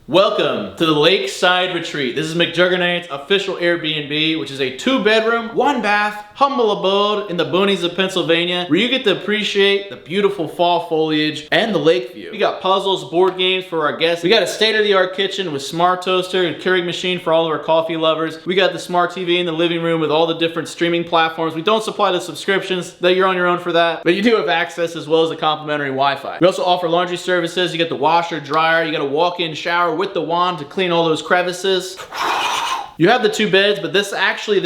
Welcome to the Lakeside Retreat. This is McJuggernaut's official Airbnb, which is a 2-bedroom, 1-bath, humble abode in the boonies of Pennsylvania, where you get to appreciate the beautiful fall foliage and the lake view. We got puzzles, board games for our guests. We got a state-of-the-art kitchen with smart toaster and Keurig machine for all of our coffee lovers. We got the smart TV in the living room with all the different streaming platforms. We don't supply the subscriptions, that you're on your own for that, but you do have access as well as a complimentary Wi-Fi. We also offer laundry services. You get the washer, dryer, you got a walk-in shower with the wand to clean all those crevices. You have the 2 beds, but this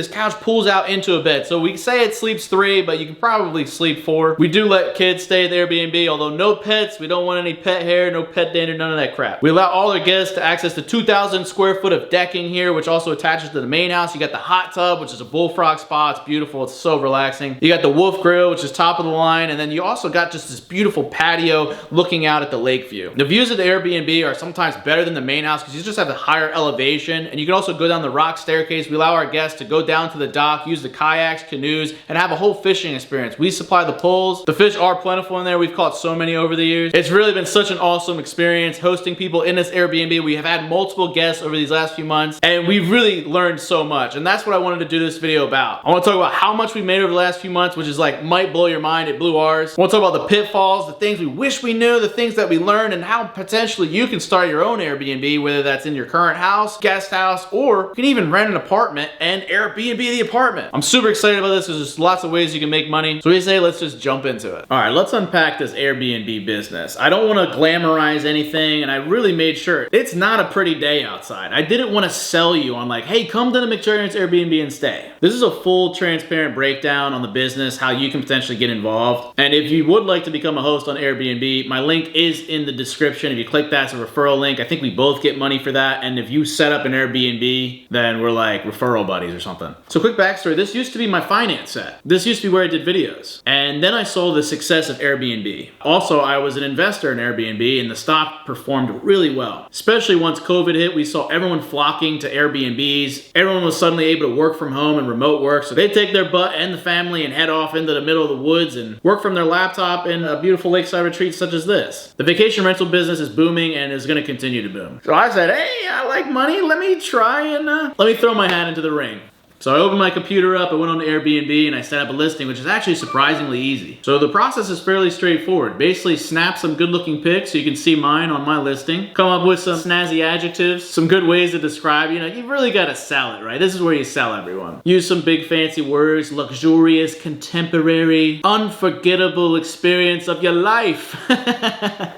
couch pulls out into a bed. So we say it sleeps 3, but you can probably sleep 4. We do let kids stay at the Airbnb, although no pets. We don't want any pet hair, no pet dander, none of that crap. We allow all our guests to access the 2,000 square foot of decking here, which also attaches to the main house. You got the hot tub, which is a bullfrog spa. It's beautiful, it's so relaxing. You got the Wolf Grill, which is top of the line, and then you also got just this beautiful patio looking out at the lake view. The views of the Airbnb are sometimes better than the main house because you just have the higher elevation, and you can also go down the rock staircase. We allow our guests to go down to the dock, use the kayaks, canoes, and have a whole fishing experience. We supply the poles. The fish are plentiful in there. We've caught so many over the years. It's really been such an awesome experience hosting people in this Airbnb. We have had multiple guests over these last few months, and we've really learned so much, and that's what I wanted to do this video about. I want to talk about how much we made over the last few months, which is like might blow your mind. It blew ours. I want to talk about the pitfalls, the things we wish we knew, the things that we learned, and how potentially you can start your own Airbnb, whether that's in your current house, guest house, or you can even rent an apartment and Airbnb the apartment. I'm super excited about this. There's just lots of ways you can make money. So we say let's just jump into it. All right, let's unpack this Airbnb business. I don't want to glamorize anything, and I really made sure it's not a pretty day outside. I didn't want to sell you on like, hey, come to the McJuggernaut's Airbnb and stay. This is a full transparent breakdown on the business, how you can potentially get involved. And if you would like to become a host on Airbnb, my link is in the description. If you click that, it's a referral link. I think we both get money for that. And if you set up an Airbnb, then we're like referral buddies or something. So quick backstory, this used to be my finance set. This used to be where I did videos. And then I saw the success of Airbnb. Also, I was an investor in Airbnb and the stock performed really well. Especially once COVID hit, we saw everyone flocking to Airbnbs. Everyone was suddenly able to work from home and remote work. So they'd take their butt and the family and head off into the middle of the woods and work from their laptop in a beautiful lakeside retreat such as this. The vacation rental business is booming and is going to continue to boom. So I said, hey, I like money. Let me try and let me throw my hat into the ring. So I opened my computer up, I went on to Airbnb, and I set up a listing, which is actually surprisingly easy. So the process is fairly straightforward. Basically snap some good looking pics so you can see mine on my listing. Come up with some snazzy adjectives, some good ways to describe, you really gotta sell it, right? This is where you sell everyone. Use some big fancy words, luxurious, contemporary, unforgettable experience of your life.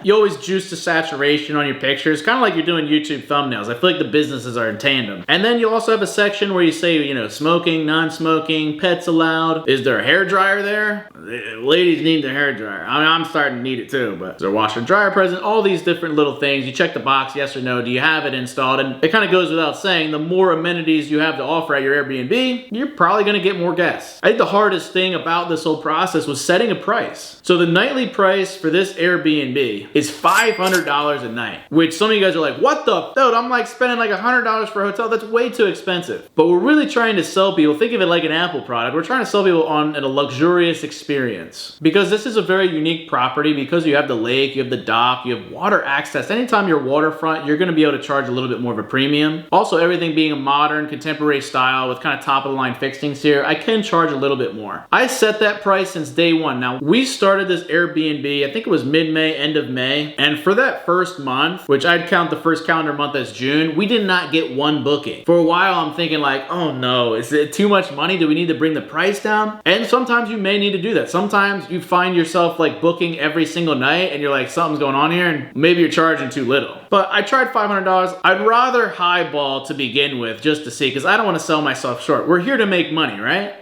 You always juice the saturation on your pictures, kind of like you're doing YouTube thumbnails. I feel like the businesses are in tandem. And then you also have a section where you say, smoking, non-smoking, pets allowed. Is there a hair dryer there? Ladies need their hair dryer. I mean, I'm starting to need it too, but is there a washer and dryer present? All these different little things. You check the box, yes or no. Do you have it installed? And it kind of goes without saying, the more amenities you have to offer at your Airbnb, you're probably going to get more guests. I think the hardest thing about this whole process was setting a price. So the nightly price for this Airbnb is $500 a night, which some of you guys are like, what the? Dude, I'm like spending like $100 for a hotel. That's way too expensive. But we're really trying to sell people, think of it like an Apple product. We're trying to sell people on a luxurious experience because this is a very unique property because you have the lake, you have the dock, you have water access. Anytime you're waterfront, you're going to be able to charge a little bit more of a premium. Also, everything being a modern, contemporary style with kind of top of the line fixings here, I can charge a little bit more. I set that price since day one. Now, we started this Airbnb, I think it was mid-May, end of May. And for that first month, which I'd count the first calendar month as June, we did not get one booking. For a while, I'm thinking like, oh no, is it too much money? Do we need to bring the price down? And sometimes you may need to do that. Sometimes you find yourself like booking every single night and you're like, something's going on here, and maybe you're charging too little. But I tried $500. I'd rather highball to begin with just to see, because I don't want to sell myself short. We're here to make money, right?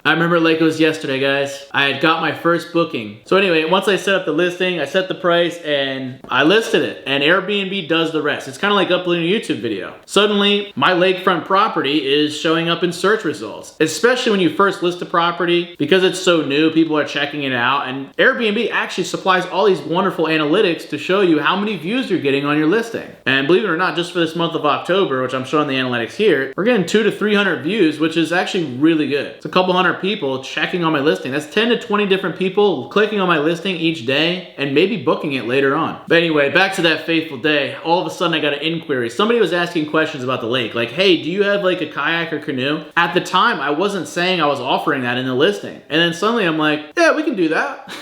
I remember like it was yesterday, guys. I had got my first booking. So anyway, once I set up the listing, I set the price and I listed it. And Airbnb does the rest. It's kind of like uploading a YouTube video. Suddenly, my lakefront property is showing up in search results. Especially when you first list a property, because it's so new, people are checking it out. And Airbnb actually supplies all these wonderful analytics to show you how many views you're getting on your listing. And believe it or not, just for this month of October, which I'm showing the analytics here, we're getting 200 to 300 views, which is actually really good. It's a couple hundred hundred people checking on my listing. That's 10 to 20 different people clicking on my listing each day and maybe booking it later on. But anyway, back to that fateful day. All of a sudden I got an inquiry. Somebody was asking questions about the lake. Like, hey, do you have like a kayak or canoe? At the time, I wasn't saying I was offering that in the listing. And then suddenly I'm like, yeah, we can do that.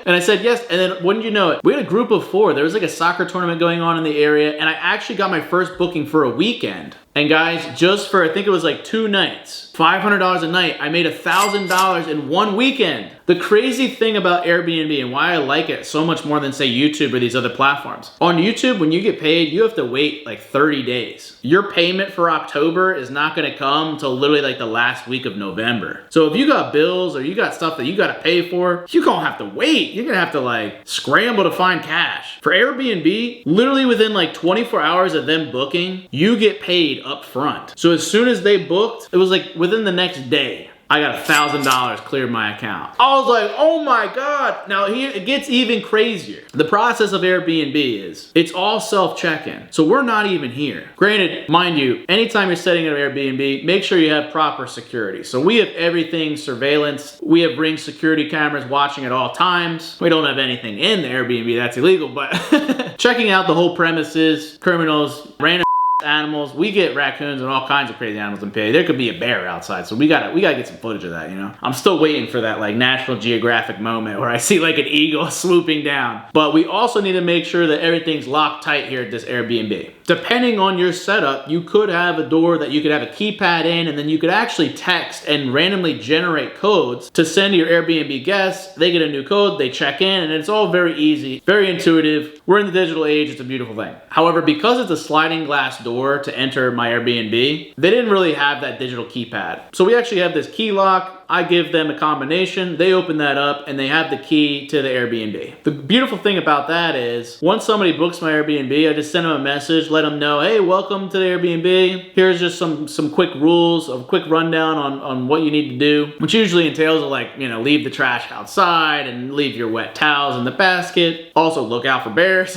And I said yes, and then wouldn't you know it, we had a group of 4. There was like a soccer tournament going on in the area, and I actually got my first booking for a weekend. And guys, just for, I think it was like 2 nights, $500 a night, I made $1,000 in 1 weekend. The crazy thing about Airbnb and why I like it so much more than say YouTube or these other platforms. On YouTube, when you get paid, you have to wait like 30 days. Your payment for October is not gonna come until literally like the last week of November. So if you got bills or you got stuff that you gotta pay for, you're gonna have to wait. You're gonna have to like scramble to find cash. For Airbnb, literally within like 24 hours of them booking, you get paid up front. So as soon as they booked, it was like within the next day, I got $1,000 cleared my account. I was like, oh my God. Now here, it gets even crazier. The process of Airbnb is, it's all self-check-in. So we're not even here. Granted, mind you, anytime you're setting up Airbnb, make sure you have proper security. So we have everything surveillance. We have Ring security cameras watching at all times. We don't have anything in the Airbnb, that's illegal, but checking out the whole premises, criminals, random animals. We get raccoons and all kinds of crazy animals in PA. There could be a bear outside, so we gotta get some footage of that, you know? I'm still waiting for that like National Geographic moment where I see like an eagle swooping down. But we also need to make sure that everything's locked tight here at this Airbnb. Depending on your setup, you could have a door that you could have a keypad in, and then you could actually text and randomly generate codes to send to your Airbnb guests. They get a new code, they check in, and it's all very easy, very intuitive. We're in the digital age, it's a beautiful thing. However, because it's a sliding glass door to enter my Airbnb, they didn't really have that digital keypad. So we actually have this key lock. I give them a combination, they open that up, and they have the key to the Airbnb. The beautiful thing about that is, once somebody books my Airbnb, I just send them a message, let them know, hey, welcome to the Airbnb. Here's just some quick rules, a quick rundown on what you need to do, which usually entails like, you know, leave the trash outside and leave your wet towels in the basket. Also look out for bears.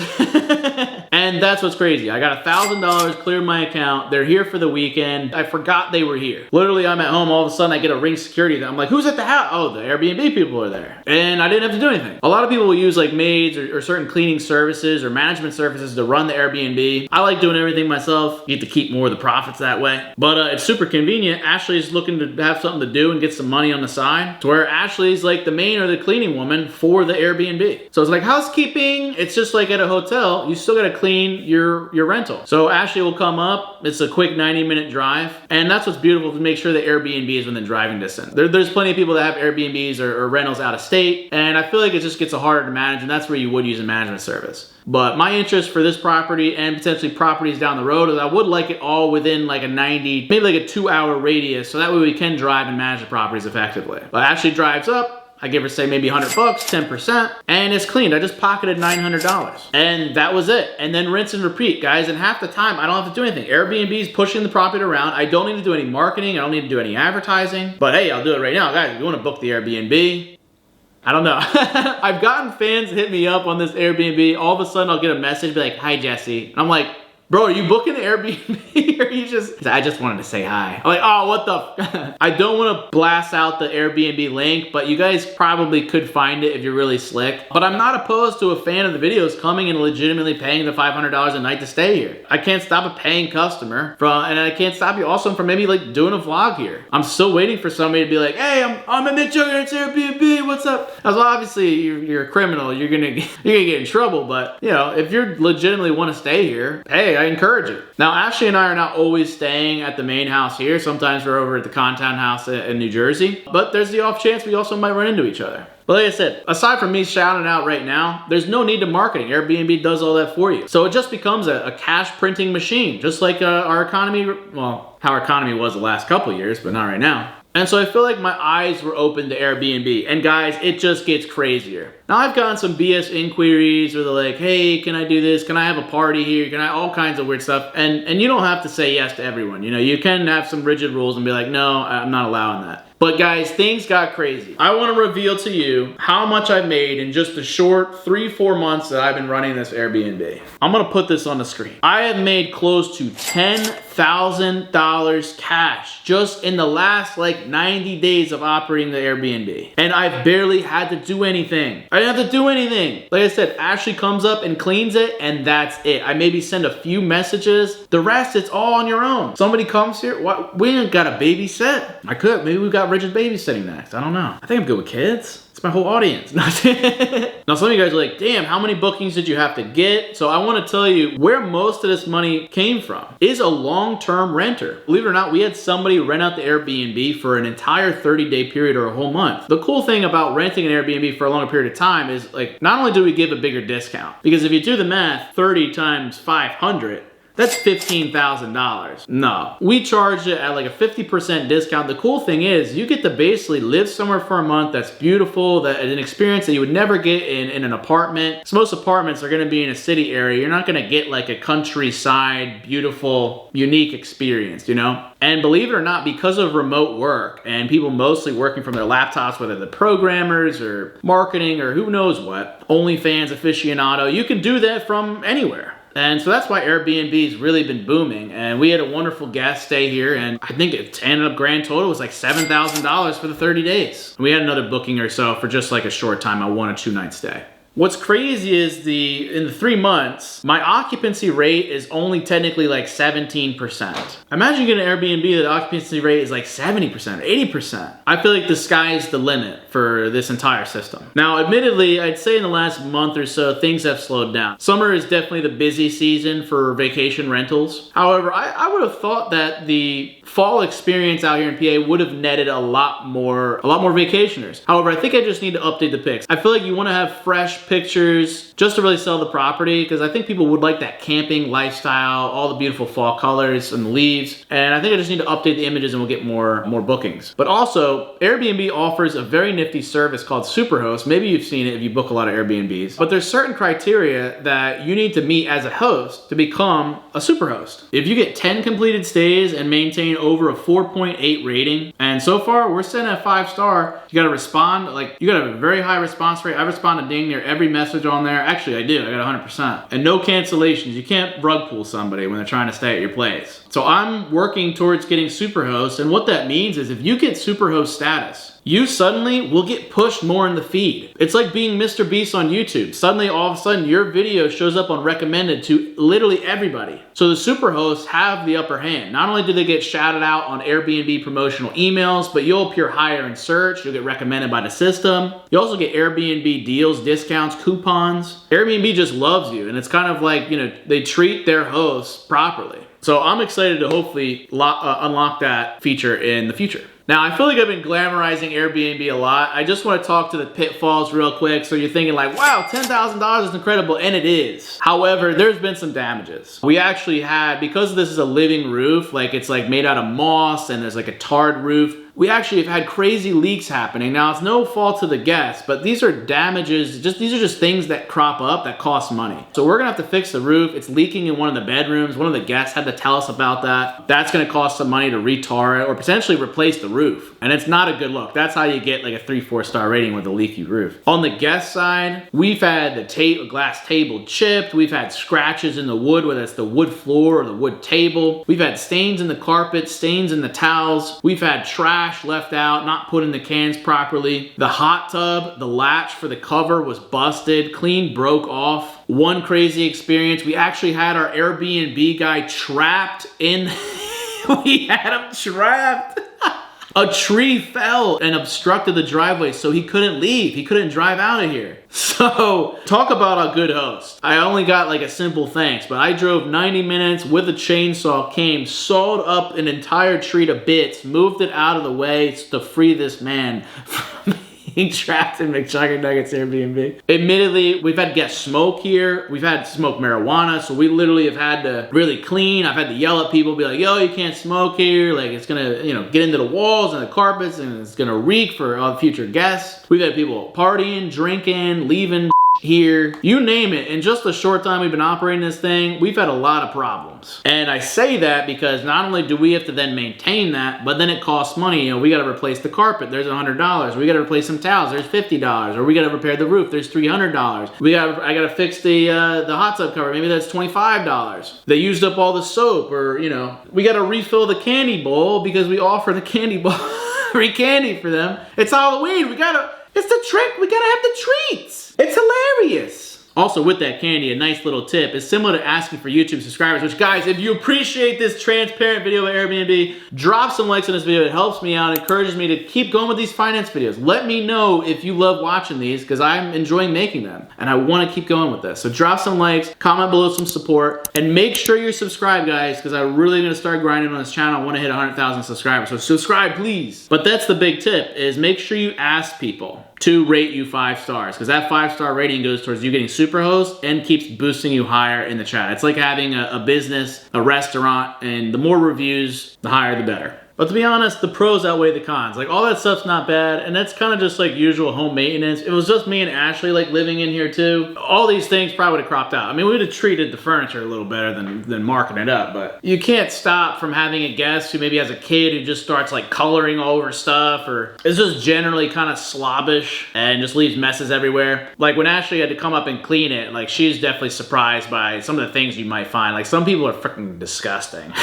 And that's what's crazy. I got $1,000 cleared my account. They're here for the weekend. I forgot they were here. Literally, I'm at home, all of a sudden I get a Ring security. I'm like, who's at the house? Oh, the Airbnb people are there. And I didn't have to do anything. A lot of people will use like maids or certain cleaning services or management services to run the Airbnb. I like doing everything myself. You get to keep more of the profits that way. But it's super convenient. Ashley's looking to have something to do and get some money on the side, to where Ashley's like the main or the cleaning woman for the Airbnb. So it's like housekeeping. It's just like at a hotel. You still gotta clean your rental. So Ashley will come up. It's a quick 90-minute drive. And that's what's beautiful, to make sure the Airbnb is within driving distance. There's plenty of people that have Airbnbs or rentals out of state, and I feel like it just gets harder to manage, and that's where you would use a management service. But my interest for this property and potentially properties down the road is I would like it all within like a 90, maybe like a 2-hour radius, so that way we can drive and manage the properties effectively. But Ashley drives up, I give her, say, maybe $100, 10%, and it's cleaned. I just pocketed $900. And that was it. And then rinse and repeat, guys. And half the time, I don't have to do anything. Airbnb is pushing the property around. I don't need to do any marketing. I don't need to do any advertising. But hey, I'll do it right now. Guys, if you want to book the Airbnb, I don't know. I've gotten fans hit me up on this Airbnb. All of a sudden, I'll get a message, be like, hi, Jesse. And I'm like, bro, are you booking the Airbnb or you just... I just wanted to say hi. I'm like, oh, what the... I don't want to blast out the Airbnb link, but you guys probably could find it if you're really slick. But I'm not opposed to a fan of the videos coming and legitimately paying the $500 a night to stay here. I can't stop a paying customer from... And I can't stop you also from maybe like doing a vlog here. I'm still waiting for somebody to be like, hey, I'm a Mitch Jugger, it's Airbnb, what's up? As well, obviously, you're a criminal, you're gonna get in trouble, but, you know, if you legitimately want to stay here, hey, I encourage it. Now, Ashley and I are not always staying at the main house here. Sometimes we're over at the Contown house in New Jersey, but there's the off chance we also might run into each other. But like I said, aside from me shouting out right now, there's no need to marketing. Airbnb does all that for you. So it just becomes a cash printing machine, just like our economy, well, how our economy was the last couple years, but not right now. And so I feel like my eyes were open to Airbnb. And guys, it just gets crazier. Now I've gotten some BS inquiries where they're like, hey, can I do this? Can I have a party here? Can I, all kinds of weird stuff. And you don't have to say yes to everyone. You know, you can have some rigid rules and be like, no, I'm not allowing that. But guys, things got crazy. I want to reveal to you how much I've made in just the short 3-4 months that I've been running this Airbnb. I'm gonna put this on the screen. I have made close to $10,000 cash just in the last like 90 days of operating the Airbnb. And I've barely had to do anything. I didn't have to do anything. Like I said, Ashley comes up and cleans it, and that's it. I maybe send a few messages. The rest, it's all on your own. Somebody comes here, what? We ain't got a babysit. I could, maybe we've got Rigid babysitting next. I don't know. I think I'm good with kids. It's my whole audience. Now some of you guys are like, damn, how many bookings did you have to get? So I want to tell you where most of this money came from is a long-term renter. Believe it or not, we had somebody rent out the Airbnb for an entire 30-day period or a whole month. The cool thing about renting an Airbnb for a longer period of time is like, not only do we give a bigger discount, because if you do the math, 30 times 500, that's $15,000. No, we charge it at like a 50% discount. The cool thing is you get to basically live somewhere for a month that's beautiful, that is an experience that you would never get in an apartment. So most apartments are gonna be in a city area. You're not gonna get like a countryside, beautiful, unique experience, you know? And believe it or not, because of remote work and people mostly working from their laptops, whether they're programmers or marketing or who knows what, OnlyFans aficionado, you can do that from anywhere. And so that's why Airbnb's really been booming. And we had a wonderful guest stay here, and I think it ended up grand total was like $7,000 for the 30 days. We had another booking or so for just like a short time, a 1 or 2 night stay. What's crazy is in the 3 months, my occupancy rate is only technically like 17%. Imagine getting an Airbnb that the occupancy rate is like 70% or 80%. I feel like the sky's the limit for this entire system. Now, admittedly, I'd say in the last month or so, things have slowed down. Summer is definitely the busy season for vacation rentals. However, I would have thought that the fall experience out here in PA would have netted a lot more vacationers. However, I think I just need to update the pics. I feel like you want to have fresh pictures just to really sell the property, because I think people would like that camping lifestyle, all the beautiful fall colors and the leaves. And I think I just need to update the images and we'll get more bookings. But also, Airbnb offers a very nifty service called Superhost. Maybe you've seen it if you book a lot of Airbnbs. But there's certain criteria that you need to meet as a host to become a superhost. If you get 10 completed stays and maintain over a 4.8 rating, and so far we're sitting at 5-star, you gotta respond, like you got a very high response rate. I respond to dang near every message on there. Actually, I do, I got 100%. And no cancellations. You can't rug pull somebody when they're trying to stay at your place. So I'm working towards getting Superhost, and what that means is if you get Superhost status, you suddenly will get pushed more in the feed. It's like being Mr. Beast on YouTube. Suddenly, all of a sudden, your video shows up on recommended to literally everybody. So the Superhosts have the upper hand. Not only do they get shouted out on Airbnb promotional emails, but you'll appear higher in search. You'll get recommended by the system. You also get Airbnb deals, discounts, coupons. Airbnb just loves you, and it's kind of like, you know, they treat their hosts properly. So I'm excited to hopefully unlock that feature in the future. Now, I feel like I've been glamorizing Airbnb a lot. I just want to talk to the pitfalls real quick. So you're thinking like, wow, $10,000 is incredible, and it is. However, there's been some damages. We actually had, because this is a living roof, like it's like made out of moss and there's like a tarred roof, we actually have had crazy leaks happening. Now, it's no fault to the guests, but these are damages, these are just things that crop up that cost money. So we're gonna have to fix the roof. It's leaking in one of the bedrooms. One of the guests had to tell us about that. That's gonna cost some money to retar it or potentially replace the roof. And it's not a good look. That's how you get like a 3-4 star rating with a leaky roof. On the guest side, we've had the glass table chipped. We've had scratches in the wood, whether it's the wood floor or the wood table. We've had stains in the carpet, stains in the towels. We've had trash left out, not put in the cans properly. The hot tub, the latch for the cover was busted, clean broke off. One crazy experience, we actually had our Airbnb guy trapped in, we had him trapped. A tree fell and obstructed the driveway, so he couldn't leave. He couldn't drive out of here. So, talk about a good host. I only got like a simple thanks, but I drove 90 minutes with a chainsaw, came, sawed up an entire tree to bits, moved it out of the way to free this man from being trapped in McJuggernuggets Airbnb. Admittedly, we've had guests smoke here. We've had smoke marijuana, so we literally have had to really clean. I've had to yell at people, be like, yo, you can't smoke here. Like, it's gonna, you know, get into the walls and the carpets, and it's gonna reek for future guests. We've had people partying, drinking, leaving here, you name it. In just the short time we've been operating this thing, we've had a lot of problems. And I say that because not only do we have to then maintain that, but then it costs money. You know, we got to replace the carpet, there's $100. We got to replace some towels, there's $50. Or we got to repair the roof, there's $300. I got to fix the hot tub cover, maybe that's $25. They used up all the soap, or you know, we got to refill the candy bowl because we offer the candy bowl free candy for them. It's Halloween, it's the trick, we gotta have the treats. It's hilarious. Also, with that candy, a nice little tip is similar to asking for YouTube subscribers, which guys, if you appreciate this transparent video of Airbnb, drop some likes on this video. It helps me out, encourages me to keep going with these finance videos. Let me know if you love watching these because I'm enjoying making them and I want to keep going with this. So drop some likes, comment below some support, and make sure you're subscribed, guys, because I'm really going to start grinding on this channel. I want to hit 100,000 subscribers, so subscribe, please. But that's the big tip, is make sure you ask people to rate you 5 stars, because that 5-star rating goes towards you getting superhost and keeps boosting you higher in the chat. It's like having a business, a restaurant, and the more reviews, the higher the better. But to be honest, the pros outweigh the cons. Like, all that stuff's not bad, and that's kind of just like usual home maintenance. It was just me and Ashley like living in here too. All these things probably would have cropped out. I mean, we would have treated the furniture a little better than marking it up, but you can't stop from having a guest who maybe has a kid who just starts like coloring all over stuff, or is just generally kind of slobbish and just leaves messes everywhere. Like when Ashley had to come up and clean it, like she's definitely surprised by some of the things you might find. Like some people are freaking disgusting.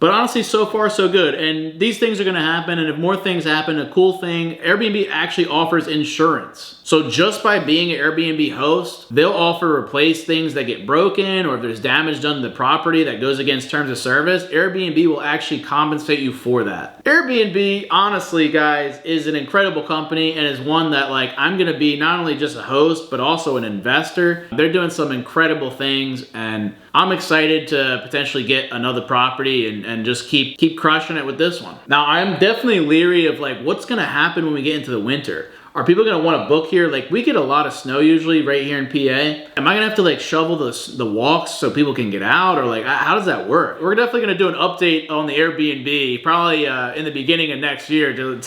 But honestly, so far so good. And these things are gonna happen, and if more things happen, a cool thing, Airbnb actually offers insurance. So just by being an Airbnb host, they'll offer to replace things that get broken, or if there's damage done to the property that goes against terms of service, Airbnb will actually compensate you for that. Airbnb, honestly, guys, is an incredible company, and is one that like I'm gonna be not only just a host, but also an investor. They're doing some incredible things, and I'm excited to potentially get another property and just keep crushing it with this one. Now, I'm definitely leery of like what's gonna happen when we get into the winter. Are people gonna wanna book here? Like, we get a lot of snow usually right here in PA. Am I gonna have to like shovel the walks so people can get out, or like, how does that work? We're definitely gonna do an update on the Airbnb, probably in the beginning of next year to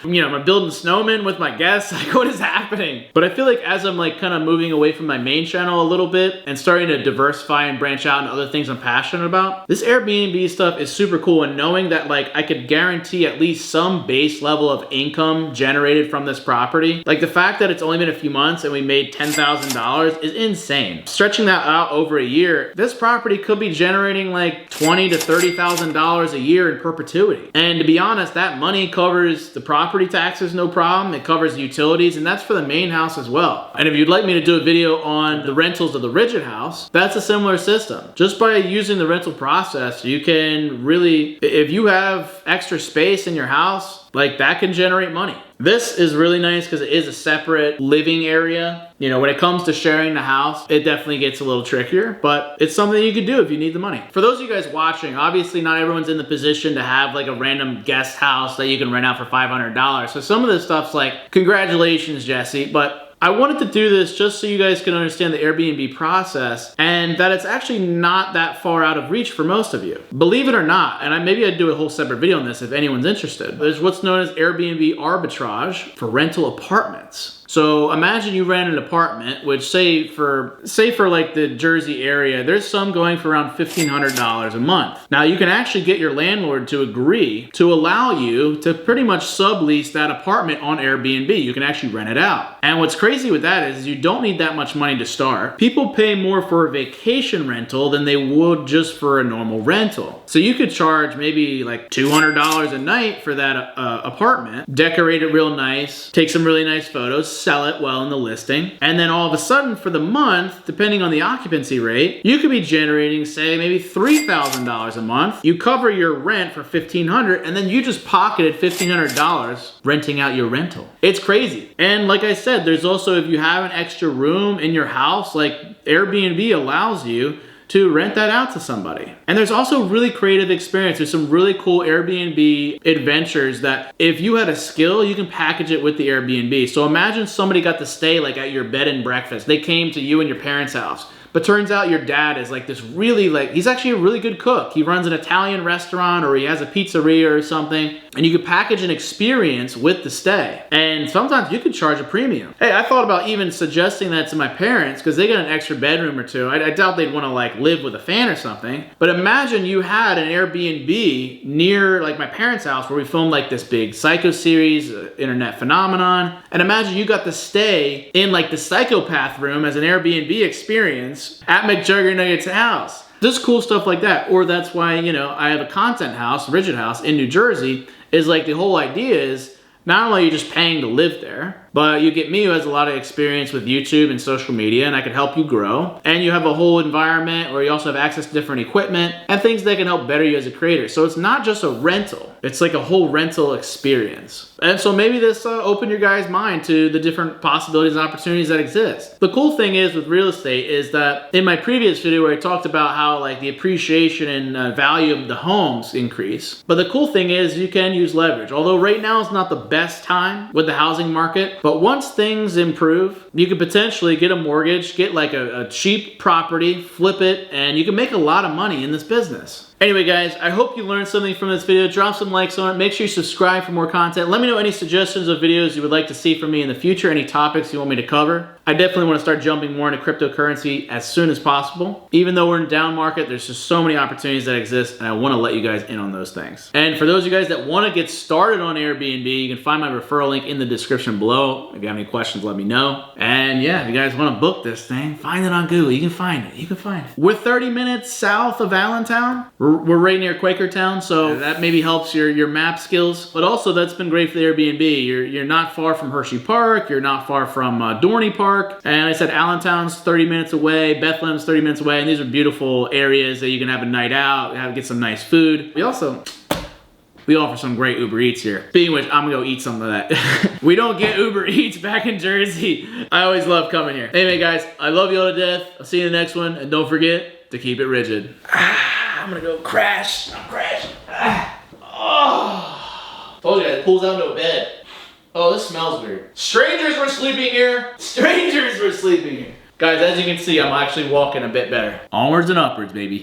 you know, am I building snowmen with my guests? Like, what is happening? But I feel like as I'm like kind of moving away from my main channel a little bit and starting to diversify and branch out into other things I'm passionate about, this Airbnb stuff is super cool. And knowing that like I could guarantee at least some base level of income generated from this property, like the fact that it's only been a few months and we made $10,000 is insane. Stretching that out over a year, this property could be generating like $20,000 to $30,000 a year in perpetuity. And to be honest, that money covers the property taxes, no problem. It covers the utilities, and that's for the main house as well. And if you'd like me to do a video on the rentals of the Ridgway house, that's a similar system. Just by using the rental process, you can really, if you have extra space in your house, like that can generate money. This is really nice because it is a separate living area. You know, when it comes to sharing the house, it definitely gets a little trickier, but it's something you could do if you need the money. For those of you guys watching, obviously not everyone's in the position to have like a random guest house that you can rent out for $500. So some of this stuff's like, congratulations, Jesse, but I wanted to do this just so you guys can understand the Airbnb process and that it's actually not that far out of reach for most of you. Believe it or not, and maybe I'd do a whole separate video on this if anyone's interested. There's what's known as Airbnb arbitrage for rental apartments. So imagine you rent an apartment, which say for like the Jersey area, there's some going for around $1,500 a month. Now you can actually get your landlord to agree to allow you to pretty much sublease that apartment on Airbnb. You can actually rent it out. And what's crazy with that is you don't need that much money to start. People pay more for a vacation rental than they would just for a normal rental. So you could charge maybe like $200 a night for that apartment, decorate it real nice, take some really nice photos, sell it well in the listing, and then all of a sudden for the month, depending on the occupancy rate, you could be generating say maybe $3,000 a month. You cover your rent for $1,500 and then you just pocketed $1,500 renting out your rental. It's crazy. And like I said, there's also, if you have an extra room in your house, like Airbnb allows you to rent that out to somebody. And there's also really creative experience. There's some really cool Airbnb adventures that if you had a skill, you can package it with the Airbnb. So imagine somebody got to stay like at your bed and breakfast. They came to you and your parents' house. But turns out your dad is like this really he's actually a really good cook. He runs an Italian restaurant or he has a pizzeria or something. and you could package an experience with the stay. And sometimes you could charge a premium. Hey, I thought about even suggesting that to my parents because they got an extra bedroom or two. I doubt they'd want to like live with a fan or something. But imagine you had an Airbnb near like my parents' house where we filmed like this big Psycho series, internet phenomenon. And imagine you got to stay in like the psychopath room as an Airbnb experience at McJuggernugget's house. Just cool stuff like that. Or that's why, you know, I have a content house, Rigid House in New Jersey, is like the whole idea is not only are you just paying to live there, but you get me who has a lot of experience with YouTube and social media, and I can help you grow. And you have a whole environment where you also have access to different equipment and things that can help better you as a creator. So it's not just a rental, it's like a whole rental experience. And so maybe this opened your guys' mind to the different possibilities and opportunities that exist. The cool thing is with real estate is that in my previous video where I talked about how like the appreciation and value of the homes increase, but the cool thing is you can use leverage. Although right now is not the best time with the housing market, but once things improve, you could potentially get a mortgage, get like a cheap property, flip it, and you can make a lot of money in this business. Anyway guys, I hope you learned something from this video. Drop some likes on it. Make sure you subscribe for more content. Let me know any suggestions of videos you would like to see from me in the future, any topics you want me to cover. I definitely want to start jumping more into cryptocurrency as soon as possible. Even though we're in a down market, there's just so many opportunities that exist, and I want to let you guys in on those things. And for those of you guys that want to get started on Airbnb, you can find my referral link in the description below. If you have any questions, let me know. And yeah, if you guys want to book this thing, find it on Google. You can find it. You can find it. We're 30 minutes south of Allentown. We're right near Quakertown, so that maybe helps your map skills. But also, that's been great for the Airbnb. You're not far from Hershey Park. You're not far from Dorney Park. And I said Allentown's 30 minutes away. Bethlehem's 30 minutes away. And these are beautiful areas that you can have a night out, get some nice food. We offer some great Uber Eats here. Speaking of which, I'm gonna go eat some of that. We don't get Uber Eats back in Jersey. I always love coming here. Anyway, guys, I love you all to death. I'll see you in the next one. And don't forget to keep it rigid. I'm gonna go crash. I'm crashing. Oh. Told you guys, it pulls down to a bed. Oh, this smells weird. Strangers were sleeping here. Strangers were sleeping here. Guys, as you can see, I'm actually walking a bit better. Onwards and upwards, baby.